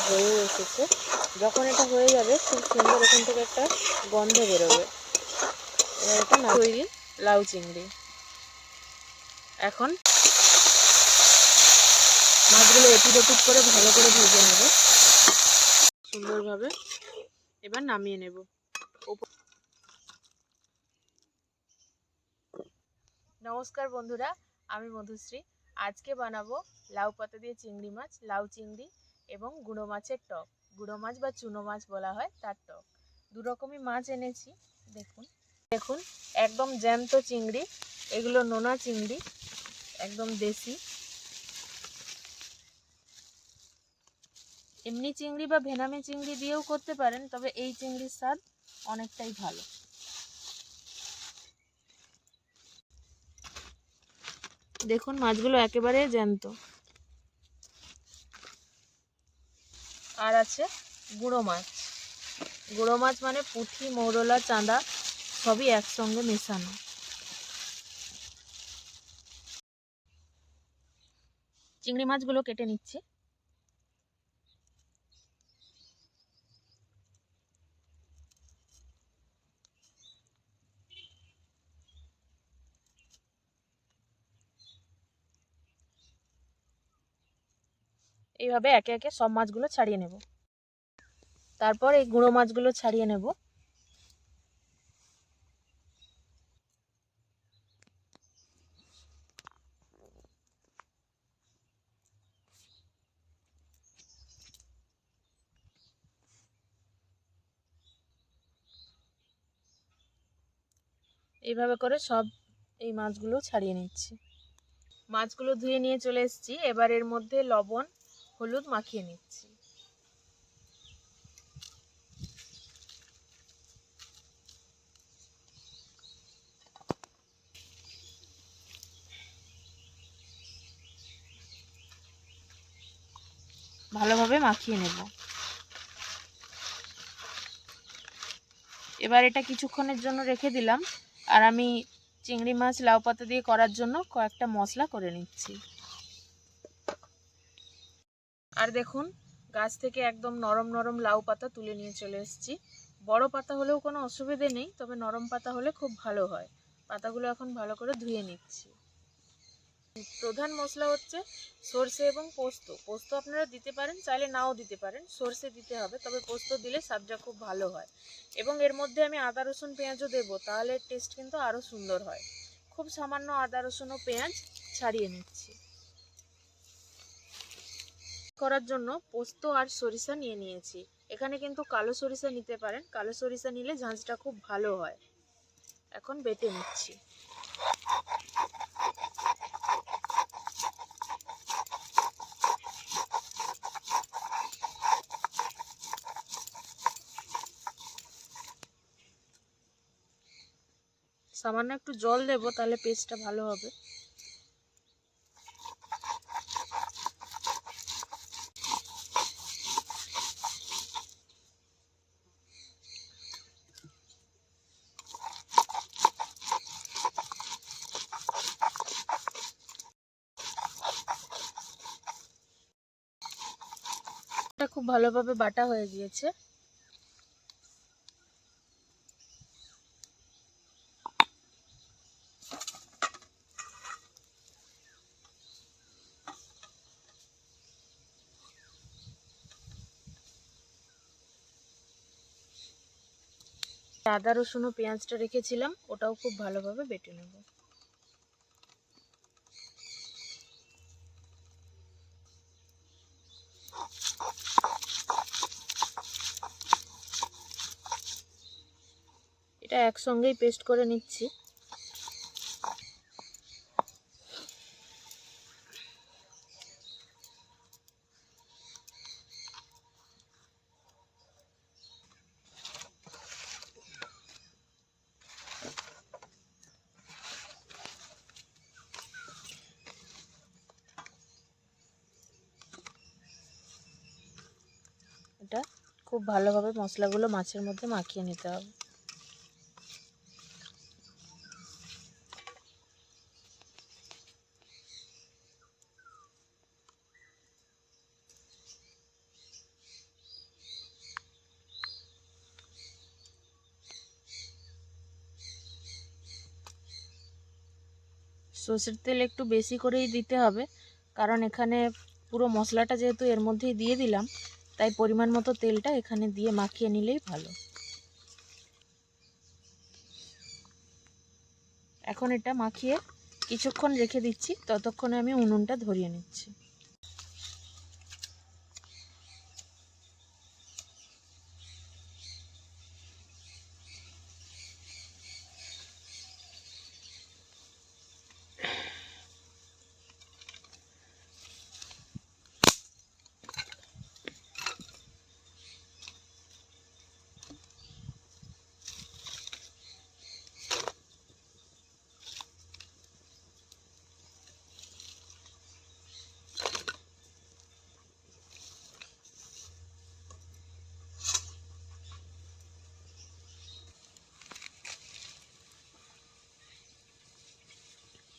হয়েও এসেছে। যখন এটা হয়ে যাবে খুব সুন্দর এখান থেকে একটা গন্ধ বেরোবে। এবার এটা তৈরি লাউ চিংড়ি। এখন মাছগুলো এপিট ওপিট করে ভালো করে ভেজে নেব সুন্দরভাবে। এবার নামিয়ে নেব। নমস্কার বন্ধুরা, আমি মধুশ্রী। আজকে বানাবো লাউ পাতা দিয়ে চিংড়ি মাছ, লাউ চিংড়ি এবং গুঁড়ো মাছের টক। গুঁড়ো মাছ বা চুনো মাছ বলা হয় তার টক। দু রকমই মাছ এনেছি। দেখুন দেখুন একদম জ্যান্ত চিংড়ি, এগুলো নোনা চিংড়ি, একদম দেশি। এমনি চিংড়ি বা ভেনামি চিংড়ি দিয়েও করতে পারেন, তবে এই চিংড়ির স্বাদ অনেকটাই ভালো। দেখুন মাছগুলো একেবারে জ্যান্ত। আর আছে গুঁড়ো মাছ। গুঁড়ো মাছ মানে পুঁটি, মৌরলা, চাঁদা সবই একসঙ্গে মেশানো। চিংড়ি মাছগুলো কেটে নিচ্ছি। এইভাবে একে একে সব মাছগুলো ছাড়িয়ে নেব। তারপর এই গুঁড়ো মাছগুলো ছাড়িয়ে নেব। এইভাবে করে সব এই মাছগুলো ছাড়িয়ে নিচ্ছি। মাছগুলো ধুয়ে নিয়ে চলে এসেছি। এবার এর মধ্যে লবণ, হলুদ মাখিয়ে নিচ্ছি। ভালোভাবে মাখিয়ে নেব। এবার এটা কিছুক্ষণের জন্য রেখে দিলাম। আর আমি চিংড়ি মাছ লাউ পাতা দিয়ে করার জন্য কয়েকটা মশলা করে নিচ্ছি। আর দেখুন গাছ থেকে একদম নরম নরম লাউ পাতা তুলে নিয়ে চলে এসেছি। বড় পাতা হলেও কোনো অসুবিধে নেই, তবে নরম পাতা হলে খুব ভালো হয়। পাতাগুলো এখন ভালো করে ধুয়ে নিচ্ছি। প্রধান মশলা হচ্ছে সরষে এবং পোস্ত। পোস্ত আপনারা দিতে পারেন, চাইলে নাও দিতে পারেন। সরষে দিতে হবে, তবে পোস্ত দিলে স্বাদটা খুব ভালো হয়। এবং এর মধ্যে আমি আদা রসুন পেঁয়াজও দেবো, তাহলে টেস্ট কিন্তু আরও সুন্দর হয়। খুব সামান্য আদা রসুন ও পেঁয়াজ ছাড়িয়ে নিচ্ছি। করার জন্য পোস্ত আর সরিষা নিয়ে নিয়েছি। এখানে কিন্তু কালো সরিষা নিতে পারেন, কালো সরিষা নিলে ঝাঁঝটা খুব ভালো হয়। এখন বেটে নিচ্ছি। সামান্য একটু জল দেব, তাহলে পেস্টটা ভালো হবে। এটা খুব ভালোভাবে বাটা হয়ে গিয়েছে। আদা রসুন ও পেঁয়াজটা রেখেছিলাম, ওটাও খুব ভালোভাবে বেটে নেব। এটা একসঙ্গেই পেস্ট করে নিচ্ছি। এটা খুব ভালোভাবে মশলাগুলো মাছের মধ্যে মাখিয়ে নিতে হবে। সর্ষের তেল একটু বেশি করেই দিতে হবে, কারণ এখানে পুরো মশলাটা যেহেতু এর মধ্যেই দিয়ে দিলাম, তাই পরিমাণ মতো তেলটা এখানে দিয়ে মাখিয়ে নিলেই ভালো। এখন এটা মাখিয়ে কিছুক্ষণ রেখে দিচ্ছি, ততক্ষণে আমি উনুনটা ধরিয়ে নিচ্ছি।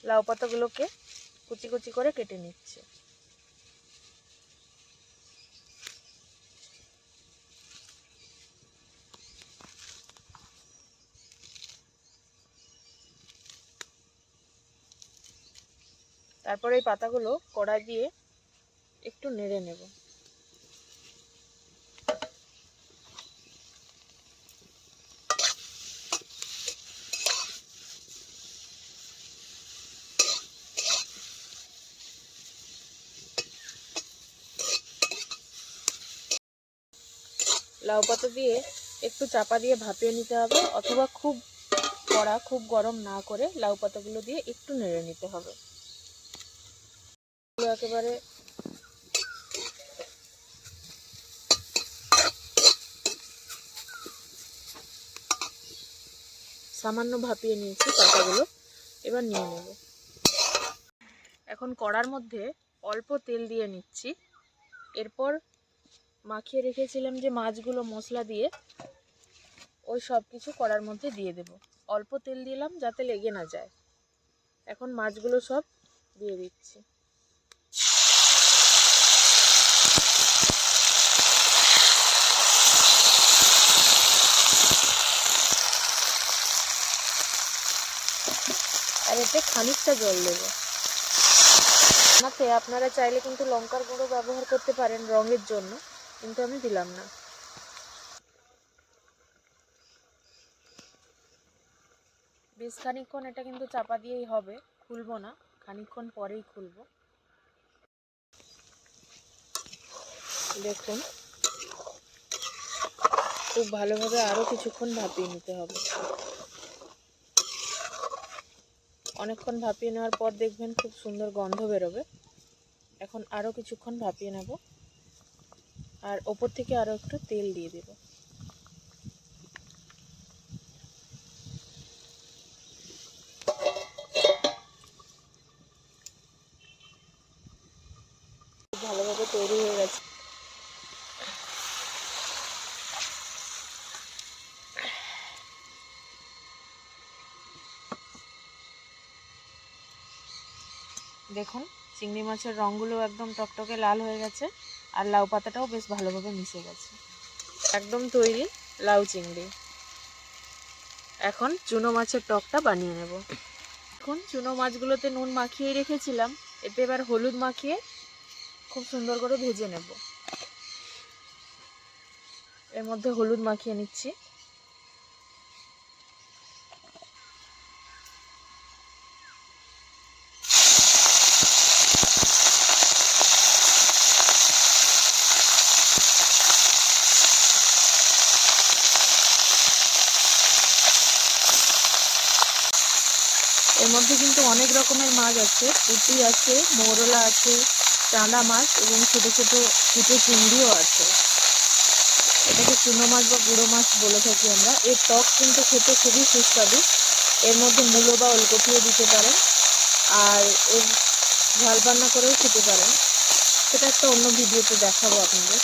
লাউ পাতাগুলোকে কুচি কুচি করে কেটে নিচ্ছি। তারপরে এই পাতাগুলো কড়াই দিয়ে একটু নেড়ে নেব। লাউ পাতা দিয়ে একটু চাপা দিয়ে ভাপিয়ে নিতে হবে, অথবা খুব কড়া খুব গরম না করে লাউ পাতাগুলো দিয়ে একটু নেড়ে নিতে হবে। একেবারে সামান্য ভাপিয়ে নিয়েছি পাতাগুলো, এবার নিয়ে নেব। এখন কড়ার মধ্যে অল্প তেল দিয়ে নিচ্ছি। এরপর মাখিয়ে রেখেছিলাম যে মাছগুলো মশলা দিয়ে, ওই সব কিছু কড়ার মধ্যে দিয়ে দেব। অল্প তেল দিলাম যাতে লেগে না যায়। এখন মাছগুলো সব দিয়ে দিচ্ছি। আর এতে খানিকটা জল দেব। রান্নাতে আপনারা চাইলে কিন্তু লঙ্কার গুঁড়ো ব্যবহার করতে পারেন রঙের জন্য, কিন্তু আমি দিলাম না। বেশ খানিকক্ষণ এটা কিন্তু চাপা দিয়েই হবে, খুলবো না, খানিকক্ষণ পরেই খুলবো। দেখুন, খুব ভালোভাবে আরও কিছুক্ষণ ভাপিয়ে নিতে হবে। অনেকক্ষণ ভাপিয়ে নেওয়ার পর দেখবেন খুব সুন্দর গন্ধ বেরোবে। এখন আরও কিছুক্ষণ ভাপিয়ে নেব, আর ওপর থেকে আরও একটু তেল দিয়ে দেব। ভালোভাবে তৈরি হয়ে গেছে। দেখুন, চিংড়ি মাছের রঙগুলো একদম টকটকে লাল হয়ে গেছে, আর লাউ পাতাটাও বেশ ভালোভাবে মিশে গেছে। একদম তৈরি লাউ চিংড়ি। এখন চুনো মাছের টকটা বানিয়ে নেব। এখন চুনো মাছগুলোতে নুন মাখিয়ে রেখেছিলাম, এতে এবার হলুদ মাখিয়ে খুব সুন্দর করে ভেজে নেব। এর মধ্যে হলুদ মাখিয়ে নিচ্ছি। এর মধ্যে কিন্তু অনেক রকমের মাছ আছে, পুঁটি আছে, মৌরলা আছে, চাঁদা মাছ এবং ছোটো ছোটো কুচো চিংড়িও আছে। এটাকে চুনো মাছ বা গুঁড়ো মাছ বলে থাকি আমরা। এর টক কিন্তু খেতে খুবই সুস্বাদু। এর মধ্যে মূলো বা ওলকপিও দিতে পারেন, আর এর ঝাল রান্না করেও খেতে পারেন। সেটা একটা অন্য ভিডিওতে দেখাবো আপনাদের।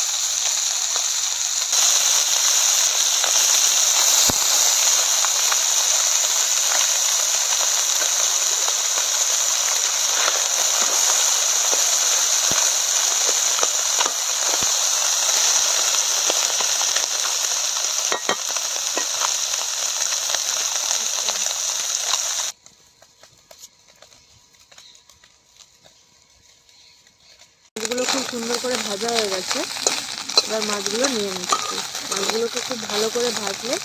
সুন্দর করে ভাজা হয়ে গেছে। এবার মাছগুলো নিয়ে নিচ্ছি। মাছগুলোকে খুব ভালো করে ভাজলে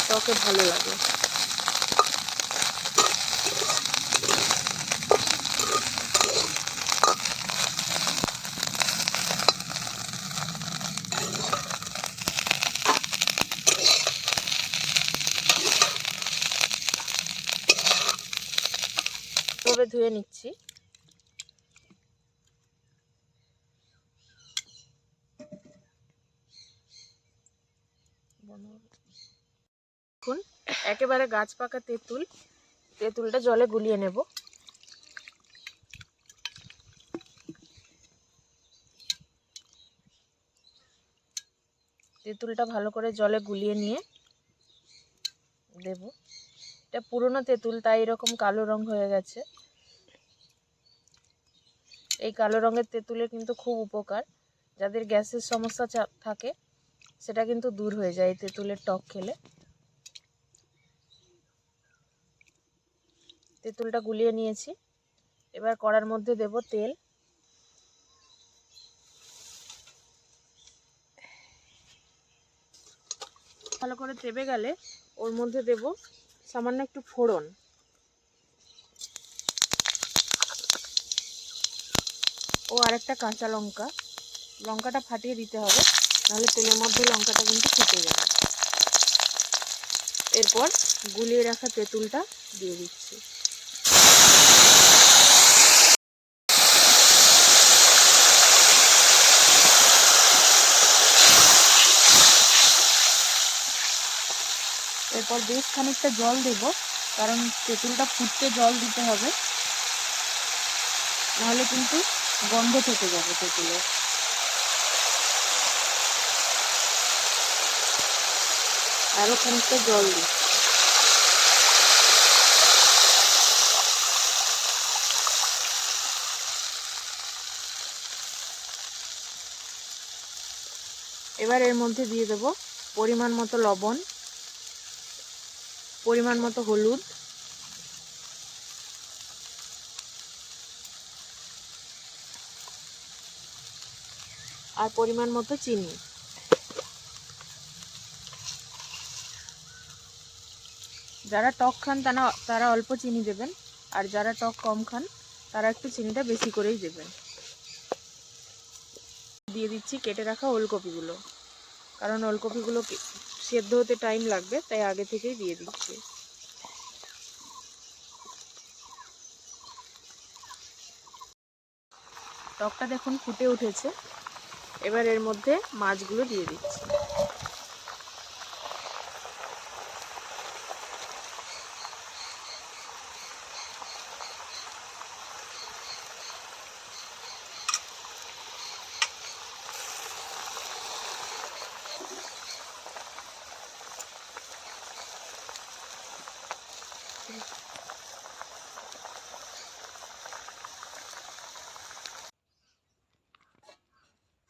টকে ভালো লাগে। এভাবে ধুয়ে নিচ্ছি। এখন একেবারে গাছ পাকা তেঁতুলটা জলে গুলিয়ে নেব। তেঁতুলটা ভালো করে জলে গুলিয়ে নিয়ে দেব। এটা পুরনো তেঁতুল, তাই এরকম কালো রং হয়ে গেছে। এই কালো রঙের তেঁতুলে কিন্তু খুব উপকার। যাদের গ্যাসের সমস্যা থাকে সেটা কিন্তু দূর হয়ে যায় এই তেঁতুলের টক খেলে। তেঁতুলটা গুলিয়ে নিয়েছি। এবার কড়ার মধ্যে দেব তেল। ভালো করে তেবে গেলে ওর মধ্যে দেব সামান্য একটু ফোড়ন। ও আরেকটা কাঁচা লঙ্কা। লঙ্কাটা ফাটিয়ে দিতে হবে, নাহলে তেলের মধ্যে লঙ্কাটা কিন্তু ফুটে যাবে। এরপর গুলিয়ে রাখা তেঁতুলটা দিয়ে দিচ্ছি। এরপর বেশ খানিকটা জল দেব, কারণ তেঁতুলটা ফুটতে জল দিতে হবে, নাহলে কিন্তু গন্ধ থেকে যাবে তেঁতুলের। আরও খানিকটা জল দিই। এবার এর মধ্যে দিয়ে দেব পরিমাণ মতো লবণ, পরিমাণ মতো হলুদ, আর পরিমাণ মতো চিনি। যারা টক খান তারা অল্প চিনি দেবেন, আর যারা টক কম খান তারা একটু চিনিটা বেশি করেই দেবেন। দিয়ে দিচ্ছি কেটে রাখা ওলকপিগুলো, কারণ ওলকপিগুলো সেদ্ধ হতে টাইম লাগবে, তাই আগে থেকেই দিয়ে দিচ্ছি। টকটা দেখুন ফুটে উঠেছে। এবার এর মধ্যে মাছগুলো দিয়ে দিচ্ছি।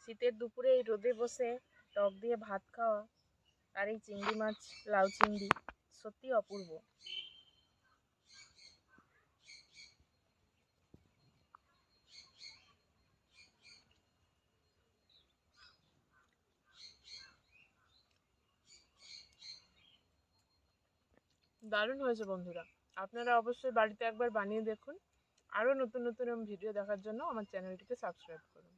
শীতের দুপুরে এই রোদে বসে টক দিয়ে ভাত খাওয়া আর এই চিংড়ি মাছ, লাউ চিংড়ি সত্যি অপূর্ব। দারুণ হয়েছে বন্ধুরা। আপনারা অবশ্যই বাড়িতে একবার বানিয়ে দেখুন। আরও নতুন নতুন ভিডিও দেখার জন্য আমার চ্যানেলটিকে সাবস্ক্রাইব করুন।